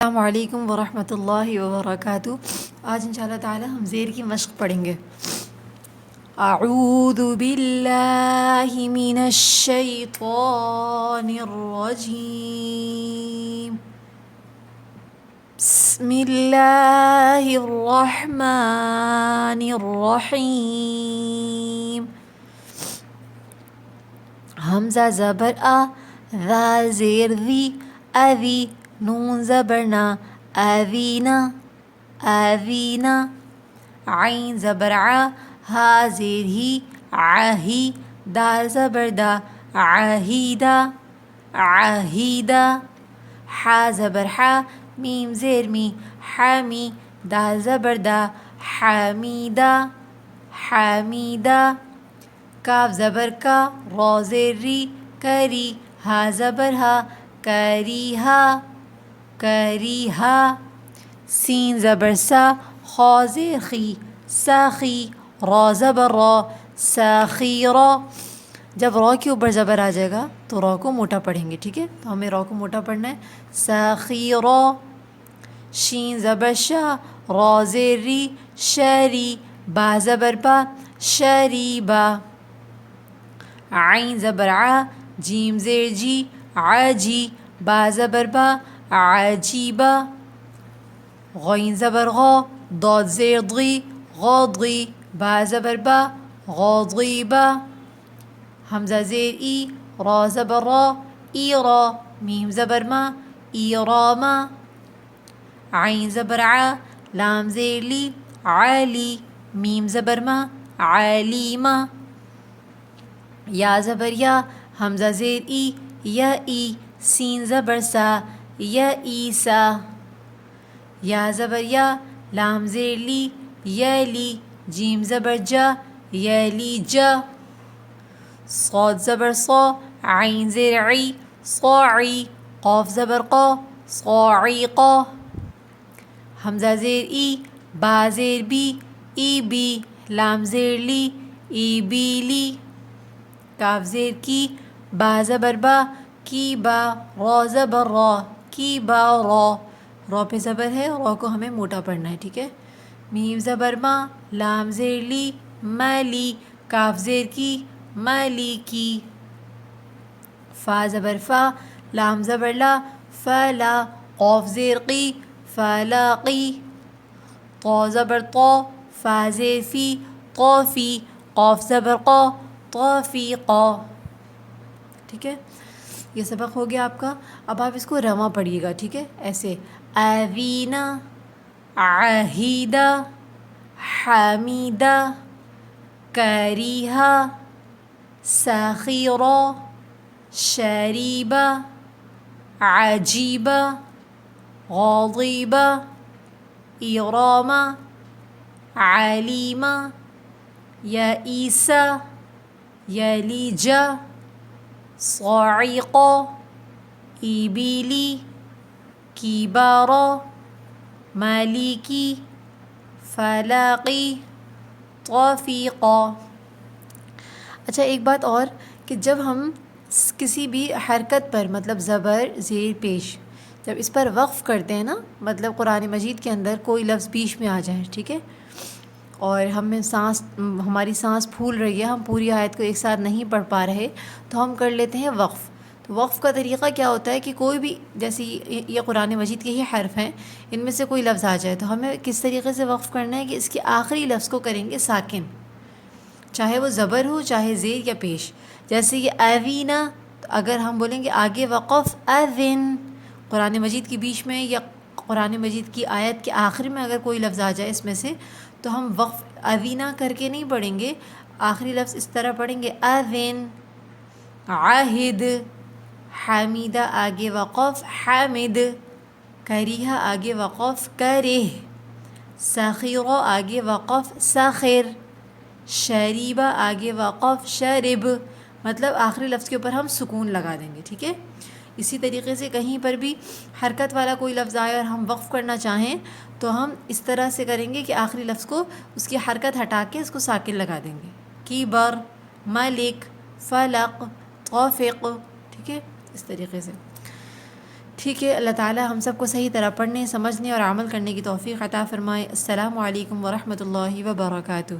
السلام علیکم ورحمۃ اللہ وبرکاتہ۔ آج انشاءاللہ تعالی ہم زیر کی مشق پڑھیں گے۔ اعوذ باللہ من الشیطان الرجیم، بسم اللہ الرحمن الرحیم۔ حمزہ زبر آ، ذا زیر ذی، اذی نون زبرنا، اذینا اذینا۔ عین زبر ع، ہا زیر ہی، عہی دال زبر دا، عہیدہ عہیدہ۔ حا زبر حا، میم زیر می، حمی دال زبر دا، حمیدہ حمیدہ۔ کاف زبر کا، را زیر ری، کری ہا زبر ہا، کریہا کریہا۔ سین زبر سا، خا زیر خی، ساخی را زبر را، ساخیرا۔ جب را کے اوپر زبر آ جائے گا تو را کو موٹا پڑھیں گے، ٹھیک ہے؟ تو ہمیں را کو موٹا پڑھنا ہے، ساخیرا۔ شین زبر شا، را زیر ری، شری با زبر با، شریبا۔ عین زبر ع، جیم زیر جی، عجی با زبر با، عجیبا۔ غین زبر غا، داد زیر ضی، غاضی با زبر با، غاضیبا۔ حمزہ زیر ای، را زبر را، ایرا میم زبر ما، ایراما۔ عین زبر ع، لام زیر لی، علی میم زبر ما، علیما۔ یا زبر یا، حمزہ زیر ای، یا ای سین زبر سا، یا عیسا۔ یا زبر یا، لام زیر لی، یلی جیم زبر جا، یلی جا۔ صاد زبر صا، عین زیر عی، صاعی قاف زبر قا، صاعقا۔ حمزہ زیر ای، با زیر بی، ای بی لام زیر لی، ای بیلی۔ کاف زیر کی، با زبر با، کی با را زبر را، کی با را۔ را پہ زبر ہے، را کو ہمیں موٹا پڑھنا ہے، ٹھیک ہے؟ میم زبر ما، لام زیر لی، مالی کاف زیر کی، مالی کی۔ فا زبر فا، لام زبر لا، فلا قاف زیر قی، فلاقی۔ طا زبر طا، فا زیر فی، طافی قاف زبر قا، طافیقا۔ ٹھیک ہے؟ یہ سبق ہو گیا آپ کا۔ اب آپ اس کو رواں پڑھیے گا، ٹھیک ہے؟ ایسے آوینا، عہیدہ، حمیدہ، کریہا، ساخیرا، شریبہ، عجیبہ، غاضبہ، ایراما، علیمہ، یئیسا، یلیجا، صاعقا، ایبیلی، کیبارا، مالیکی، فلاقی، طافیقا۔ اچھا ایک بات اور کہ جب ہم کسی بھی حرکت پر مطلب زبر زیر پیش جب اس پر وقف کرتے ہیں نا، مطلب قرآن مجید کے اندر کوئی لفظ بیچ میں آ جائے، ٹھیک ہے، اور ہماری سانس پھول رہی ہے، ہم پوری آیت کو ایک ساتھ نہیں پڑھ پا رہے، تو ہم کر لیتے ہیں وقف۔ تو وقف کا طریقہ کیا ہوتا ہے کہ کوئی بھی، جیسے یہ قرآن مجید کے ہی حرف ہیں، ان میں سے کوئی لفظ آ جائے تو ہمیں کس طریقے سے وقف کرنا ہے کہ اس کے آخری لفظ کو کریں گے ساکن، چاہے وہ زبر ہو چاہے زیر یا پیش۔ جیسے یہ اوینا، اگر ہم بولیں گے آگے وقف اذن، قرآن مجید کے بیچ میں یا قرآن مجید کی آیت کے آخر میں اگر کوئی لفظ آ جائے اس میں سے، تو ہم وقف اوینا کر کے نہیں پڑھیں گے، آخری لفظ اس طرح پڑھیں گے اذن۔ عاہد، حمیدہ آگے وقف حامد، کریہا آگے وقف کرہ، ساخیرہ آگے وقف ساخر، شریبہ آگے وقف شرب، مطلب آخری لفظ کے اوپر ہم سکون لگا دیں گے، ٹھیک ہے؟ اسی طریقے سے کہیں پر بھی حرکت والا کوئی لفظ آئے اور ہم وقف کرنا چاہیں تو ہم اس طرح سے کریں گے کہ آخری لفظ کو اس کی حرکت ہٹا کے اس کو ساکن لگا دیں گے، کیبر، ملک، فلق، طافق، ٹھیک ہے؟ اس طریقے سے ٹھیک ہے، اللہ تعالیٰ ہم سب کو صحیح طرح پڑھنے، سمجھنے اور عمل کرنے کی توفیق عطا فرمائے۔ السلام علیکم ورحمۃ اللہ وبرکاتہ۔